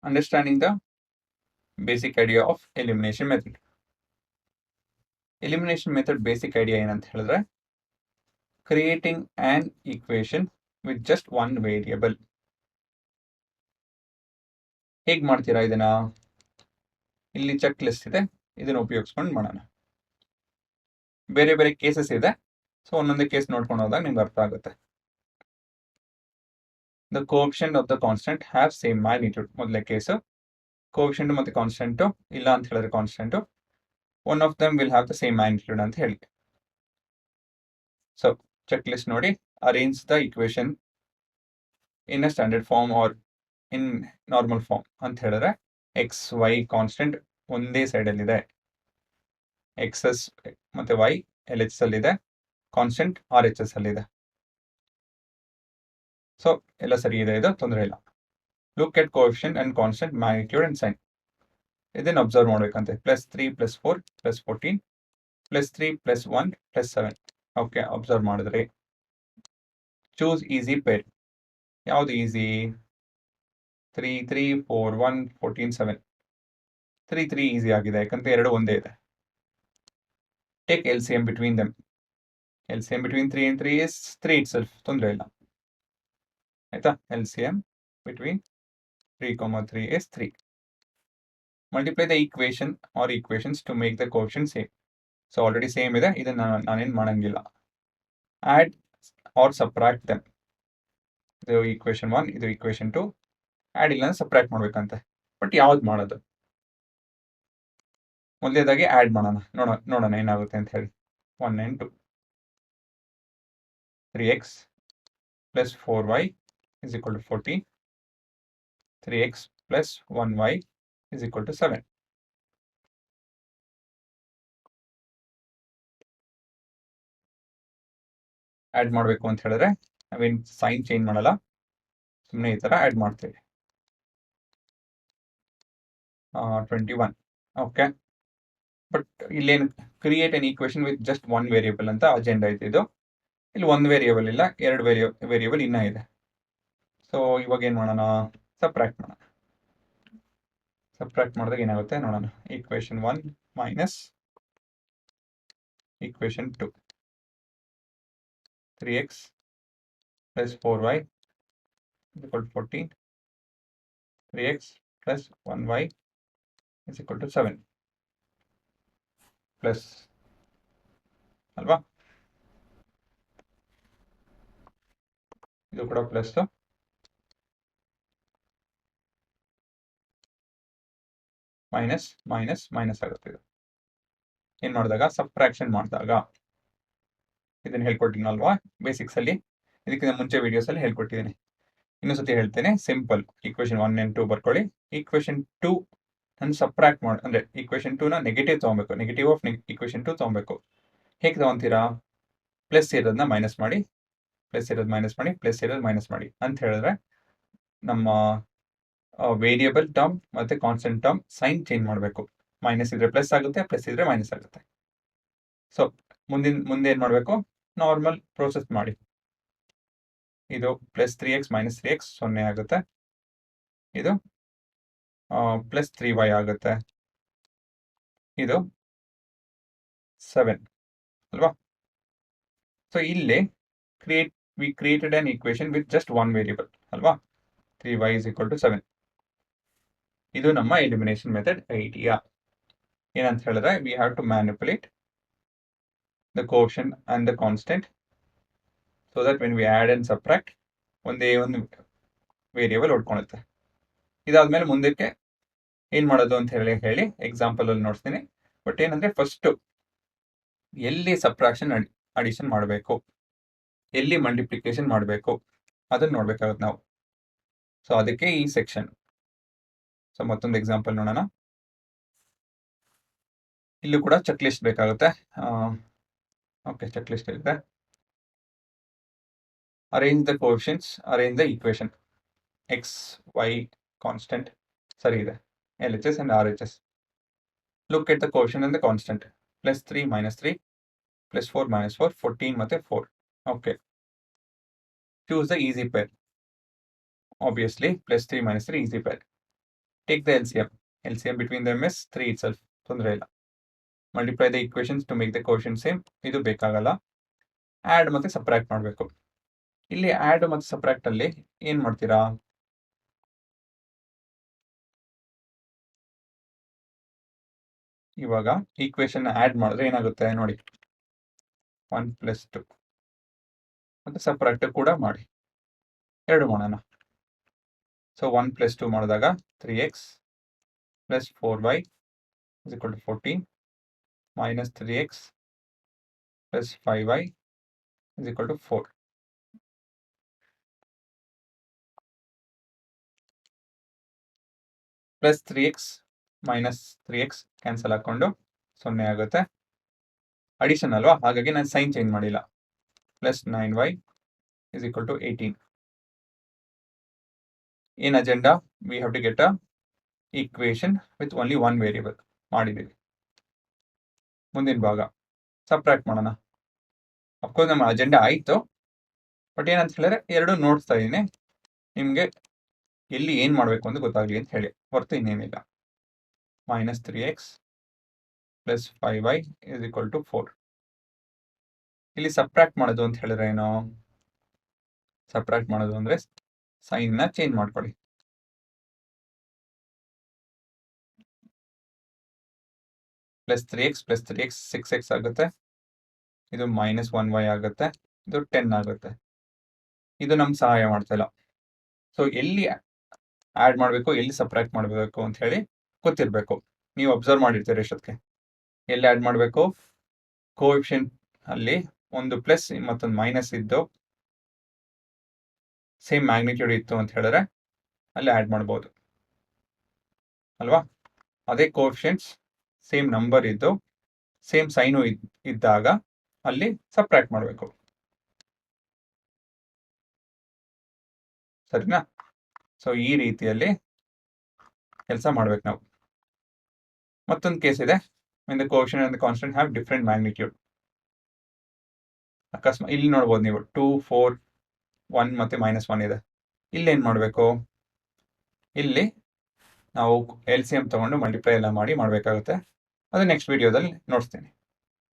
Understanding the basic idea of elimination method. Elimination method basic idea ಏನಂತ ಹೇಳಿದ್ರೆ creating an equation with just one variable. ಹೇಗೆ ಮಾಡ್ತೀರಾ ಇದನ್ನ? ಇಲ್ಲಿ ಚೆಕ್ ಲಿಸ್ಟ್ ಇದೆ, ಇದನ್ನ ಉಪಯೋಗಿಸ್ಕೊಂಡು ಮಾಡೋಣ. ಬೇರೆ ಬೇರೆ ಕೇಸಸ್ ಇದೆ, ಸೊ ಒಂದೊಂದೇ ಕೇಸ್ ನೋಡ್ಕೊಂಡು ಹೋದಾಗ ನಿಮ್ಗೆ ಅರ್ಥ ಆಗುತ್ತೆ. The coefficient of the constant have same magnitude. ಮೊದಲೇ ಕೇಸು ಕೋಎಫಿಷಿಯಂಟ್ ಮತ್ತೆ ಕಾನ್ಸ್ಟೆಂಟು ಇಲ್ಲ ಅಂತ ಹೇಳಿದ್ರೆ constant one of them will have the same magnitude ಅಂತ ಹೇಳಿ. ಸೊ ಚೆಕ್ ಲಿಸ್ಟ್ ನೋಡಿ, arrange the equation in a standard form or in normal form ಅಂತ ಹೇಳಿದ್ರೆ ಎಕ್ಸ್ ವೈ ಕಾನ್ಸ್ಟೆಂಟ್ ಒಂದೇ ಸೈಡಲ್ಲಿದೆ, ಎಕ್ಸ್ ಎಸ್ ಮತ್ತೆ ವೈ ಎಲ್ ಎಚ್ ಅಲ್ಲಿ ಇದೆ, ಕಾನ್ಸ್ಟೆಂಟ್ ಆರ್ ಎಚ್ ಎಸ್ ಅಲ್ಲಿ ಇದೆ. ಸೊ ಎಲ್ಲ ಸರಿ ಇದೆ, ಇದು ತೊಂದರೆ ಇಲ್ಲ. Look at coefficient and constant magnitude and sign. ಇದನ್ನು ಅಬ್ಸರ್ವ್ ಮಾಡ್ಬೇಕಂತೆ. +3 +4 +14 +3 +1 +7. ಓಕೆ, ಅಬ್ಸರ್ವ್ ಮಾಡಿದ್ರಿ. Choose easy pair. ಯಾವುದು ಈಸಿ? 3 3 4 1 14 7. 3 3 ಈಸಿ ಆಗಿದೆ, ಯಾಕಂದ್ರೆ ಎರಡು ಒಂದೇ ಇದೆ. Take LCM between them. LCM between 3 and 3 is 3 itself, ತೊಂದರೆ ಇಲ್ಲ ಆಯ್ತಾ. LCM between 3, 3 is 3. Multiply the equation or equations to make the coefficient same. So already same ಇದೆ, ಇದನ್ನ ನಾನೇನು ಮಾಡಂಗಿಲ್ಲ. Add or subtract them. ಇದು ಈಕ್ವೇಶನ್ 1, ಇದು ಈಕ್ವೇಶನ್ 2. ಆ್ಯಡ್ ಇಲ್ಲ ಅಂದ್ರೆ ಸಬ್ಟ್ರಾಕ್ಟ್ ಮಾಡ್ಬೇಕಂತೆ. ಬಟ್ ಯಾವ್ದು ಮಾಡೋದು? ಮೊದಲೇದಾಗಿ ಆ್ಯಡ್ ಮಾಡೋಣ, ನೋಡೋಣ ಏನಾಗುತ್ತೆ ಅಂತ ಹೇಳಿ. 1 and 2. 3x plus 4y is equal to 14. 3x plus 1y is equal to 7. Add ಮಾಡಬೇಕು ಅಂತ ಹೇಳಿದ್ರೆ ನಾವೇನು ಸೈನ್ ಚೇಂಜ್ ಮಾಡಲ್ಲ, ಸುಮ್ಮನೆ ಈ ಥರ ಆ್ಯಡ್ ಮಾಡ್ತೀವಿ. 21. ಓಕೆ, ಬಟ್ ಇಲ್ಲೇನು create an equation with just one variable ಅಂತ ಅಜೆಂಡಾ ಇದೆ. ಇದು ಇಲ್ಲಿ ಒಂದು ವೇರಿಯೇಬಲ್ ಇಲ್ಲ, ಎರಡು ವೇರಿಯೇಬಲ್ ಇನ್ನೂ ಇದೆ. ಸೊ ಇವಾಗ ಏನು ಮಾಡೋಣ? ಸಬ್ಟ್ರಾಕ್ಟ್ ಮಾಡೋಣ. ಸಬ್ಟ್ರಾಕ್ಟ್ ಮಾಡಿದಾಗ ಏನಾಗುತ್ತೆ ನೋಡೋಣ. Equation 1 minus equation 2. 3x plus 4y is equal to 14. 3x plus 1y is equal to 7. Plus ಅಲ್ವಾ? ಇದು ಕೂಡ ಪ್ಲಸ್, ಮೈನಸ್ ಮೈನಸ್ ಮೈನಸ್ ಆಗುತ್ತೆ. ಇದು ಏನು ಮಾಡಿದಾಗ ಸಬ್ಟ್ರಾಕ್ಷನ್ ಮಾಡಿದಾಗ, ಇದನ್ನು ಹೇಳ್ಕೊಟ್ಟಿನಲ್ವಾ ಬೇಸಿಕ್ಸ್ ಅಲ್ಲಿ, ಇದಕ್ಕಿಂತ ಮುಂಚೆ ವಿಡಿಯೋಸ್ ಅಲ್ಲಿ ಹೇಳ್ಕೊಟ್ಟಿದ್ದೀನಿ. ಇನ್ನೊಂದ್ಸತಿ ಹೇಳ್ತೇನೆ. ಸಿಂಪಲ್. ಈಕ್ವೇಶನ್ 1 and 2 ಬರ್ಕೊಳ್ಳಿ. ಈಕ್ವೇಶನ್ 2 ನಾನು ಸಬ್ಟ್ರಾಕ್ಟ್ ಮಾಡಿ, ಅಂದರೆ ಈಕ್ವೇಶನ್ 2ನ ನೆಗೆಟಿವ್ ತೊಗೊಬೇಕು, ನೆಗೆಟಿವ್ ಆಫ್ ಈಕ್ವೇಶನ್ 2 ತೊಗೊಬೇಕು. ಹೇಗೆ ತೊಗೊತೀರಾ? ಪ್ಲಸ್ ಇರೋದನ್ನ ಮೈನಸ್ ಮಾಡಿ, ಪ್ಲಸ್ ಇರೋದು ಮೈನಸ್ ಮಾಡಿ, ಪ್ಲಸ್ ಇರೋದು ಮೈನಸ್ ಮಾಡಿ ಅಂತ ಹೇಳಿದ್ರೆ ನಮ್ಮ ವೇರಿಯೇಬಲ್ ಟರ್ಮ್ ಮತ್ತೆ ಕಾನ್ಸ್ಟೆಂಟ್ ಟರ್ಮ್ ಸೈನ್ ಚೇಂಜ್ ಮಾಡಬೇಕು. ಮೈನಸ್ ಇದ್ರೆ ಪ್ಲಸ್ ಆಗುತ್ತೆ, ಪ್ಲಸ್ ಇದ್ರೆ ಮೈನಸ್ ಆಗುತ್ತೆ. ಸೊ ಮುಂದೆ ಏನು ಮಾಡಬೇಕು? ನಾರ್ಮಲ್ ಪ್ರೋಸೆಸ್ ಮಾಡಿ. ಇದು ಪ್ಲಸ್ 3x ಮೈನಸ್ 3x 0 ಆಗುತ್ತೆ. ಇದು ಪ್ಲಸ್ 3y ಆಗುತ್ತೆ. ಇದು 7 ಅಲ್ವಾ? ಸೊ ಇಲ್ಲಿ we created an equation with just one variable ಅಲ್ವಾ? 3y is equal to 7. ಇದು ನಮ್ಮ ಎಲಿಮಿನೇಷನ್ ಮೆಥಡ್ ಐಡಿಯಾ. ಏನಂತ ಹೇಳಿದ್ರೆ we have to manipulate the coefficient and the constant so that when we add and subtract ಒಂದೇ ಒಂದು variable ಹೊಡ್ಕೊಳುತ್ತೆ. ಇದಾದ್ಮೇಲೆ ಮುಂದಕ್ಕೆ ಏನು ಮಾಡೋದು ಅಂತ ಹೇಳಿ ಎಕ್ಸಾಂಪಲ್ ಅಲ್ಲಿ ನೋಡ್ತೀನಿ. ಬಟ್ ಏನಂದ್ರೆ ಫಸ್ಟ್ ಎಲ್ಲಿ ಸಬ್ಟ್ರಾಕ್ಷನ್ ಅಡಿಷನ್ ಮಾಡಬೇಕು, ಎಲ್ಲಿ ಮಲ್ಟಿಪ್ಲಿಕೇಶನ್ ಮಾಡಬೇಕು ಅದನ್ನ ನೋಡ್ಬೇಕಾಗುತ್ತೆ ನಾವು. ಸೊ ಅದಕ್ಕೆ ಈ ಸೆಕ್ಷನ್. ಸೊ ಮತ್ತೊಂದು ಎಕ್ಸಾಂಪಲ್ ನೋಡೋಣ. ಇಲ್ಲೂ ಕೂಡ ಚೆಕ್ ಲಿಸ್ಟ್ ಬೇಕಾಗುತ್ತೆ. ಓಕೆ, ಚೆಕ್ ಲಿಸ್ಟ್ ಇದೆ. Arrange the coefficients, arrange the equation. X y constant ಸರಿ ಇದೆ, LHS and RHS. Look at the coefficient and the constant. +3 -3 +4 -4 14 ಮತ್ತೆ 4. Okay. Choose the easy pair. Obviously +3 -3 easy pair. Take the L C M between them is 3 itself, ತೊಂದರೆ ಇಲ್ಲ. Multiply the equations to make the quotient same, ಇದು ಬೇಕಾಗಲ್ಲ. Add ಮತ್ತು subtract ಮಾಡಬೇಕು. ಇಲ್ಲಿ add ಮತ್ತು subtract ಅಲ್ಲಿ ಏನು ಮಾಡ್ತೀರಾ, ಇವಾಗ ಈಕ್ವೇಷನ್ ಆ್ಯಡ್ ಮಾಡಿದ್ರೆ ಏನಾಗುತ್ತೆ ನೋಡಿ, 1 + 2 ಮತ್ತು ಸಬ್ಟ್ರಾಕ್ಟ್ ಕೂಡ ಮಾಡಿ, ಎರಡು ಮಾಡೋಣ. ಸೊ 1 + 2 ಮಾಡಿದಾಗ 3x + 4y = 14 minus 3x + 5y = 4. Plus 3x minus 3x cancel ಹಾಕೊಂಡು 0 ಆಗುತ್ತೆ. ಅಡಿಷನ್ ಅಲ್ವಾ, ಹಾಗಾಗಿ ನಾನು ಸೈನ್ ಚೇಂಜ್ ಮಾಡಿಲ್ಲ. Plus 9y = 18. In agenda, we have to get a equation with only one variable. ಮಾಡಿದ್ದೀವಿ. ಮುಂದಿನ ಭಾಗ ಸಬ್ಟ್ರಾಕ್ಟ್ ಮಾಡೋಣ. ಅಫ್ಕೋರ್ಸ್ ನಮ್ಮ ಅಜೆಂಡಾ ಆಯಿತು, ಬಟ್ ಏನಂತ ಹೇಳಿದ್ರೆ ಎರಡು ನೋಡ್ತಾ ಇದ್ದೀನಿ, ನಿಮಗೆ ಎಲ್ಲಿ ಏನು ಮಾಡಬೇಕು ಅಂತ ಗೊತ್ತಾಗಲಿ ಅಂತ ಹೇಳಿ, ಹೊರತು ಇನ್ನೇನಿಲ್ಲ. minus 3x + 5y = 4. ಇಲ್ಲಿ ಸಬ್ಟ್ರಾಕ್ಟ್ ಮಾಡೋದು ಅಂತ ಹೇಳಿದ್ರೆ ಏನು, ಸಬ್ಟ್ರಾಕ್ಟ್ ಮಾಡೋದು ಅಂದರೆ ಸೈನ್ನ ಚೇಂಜ್ ಮಾಡ್ಕೊಳ್ಳಿ. ಪ್ಲಸ್ 3x + 3x 6x ಆಗುತ್ತೆ, ಇದು minus 1y ಆಗುತ್ತೆ, ಇದು 10 ಆಗುತ್ತೆ. ಇದು ನಮ್ಗೆ ಸಹಾಯ ಮಾಡ್ತಾ ಇಲ್ಲ. ಸೊ ಎಲ್ಲಿ ಆ್ಯಡ್ ಮಾಡಬೇಕು, ಎಲ್ಲಿ ಸಬ್ಟ್ರಾಕ್ಟ್ ಮಾಡಬೇಕು ಅಂತ ಹೇಳಿ ಗೊತ್ತಿರಬೇಕು. ನೀವು ಅಬ್ಸರ್ವ್ ಮಾಡಿರ್ತೀರಿ ಎಷ್ಟೊತ್ತಿಗೆ. ಎಲ್ಲಿ ಆ್ಯಡ್ ಮಾಡಬೇಕು, ಕೋಎಫಿಷಿಯಂಟ್ ಅಲ್ಲಿ ಒಂದು ಪ್ಲಸ್ ಮತ್ತೊಂದು ಮೈನಸ್ ಇದ್ದು ಸೇಮ್ ಮ್ಯಾಗ್ನಿಟ್ಯೂಡ್ ಇತ್ತು ಅಂತ ಹೇಳಿದ್ರೆ ಅಲ್ಲಿ ಆ್ಯಡ್ ಮಾಡ್ಬೋದು ಅಲ್ವಾ. ಅದೇ ಕೋಎಫಿಷಿಯಂಟ್ಸ್ ಸೇಮ್ ನಂಬರ್ ಇದ್ದು ಸೇಮ್ ಸೈನು ಇದ್ದಾಗ ಅಲ್ಲಿ ಸಬ್ಟ್ರಾಕ್ಟ್ ಮಾಡಬೇಕು, ಸರಿನಾ. ಸೊ ಈ ರೀತಿಯಲ್ಲಿ ಕೆಲಸ ಮಾಡ್ಬೇಕು ನಾವು. ಮತ್ತೊಂದು ಕೇಸ್ ಇದೆ, when the coefficient and the constant have different magnitude. ಅಕಸ್ಮಾತ್ ಇಲ್ಲಿ ನೋಡ್ಬೋದು ನೀವು 2, 4, 1 ಮತ್ತು -1 ಇದೆ. ಇಲ್ಲಿ ಏನು ಮಾಡಬೇಕು, ಇಲ್ಲಿ ನಾವು LCM ತಗೊಂಡು ಮಲ್ಟಿಪ್ಲೈ ಎಲ್ಲ ಮಾಡಿ ಮಾಡಬೇಕಾಗುತ್ತೆ. ಅದು ನೆಕ್ಸ್ಟ್ ವಿಡಿಯೋದಲ್ಲಿ ನೋಡ್ತೀನಿ.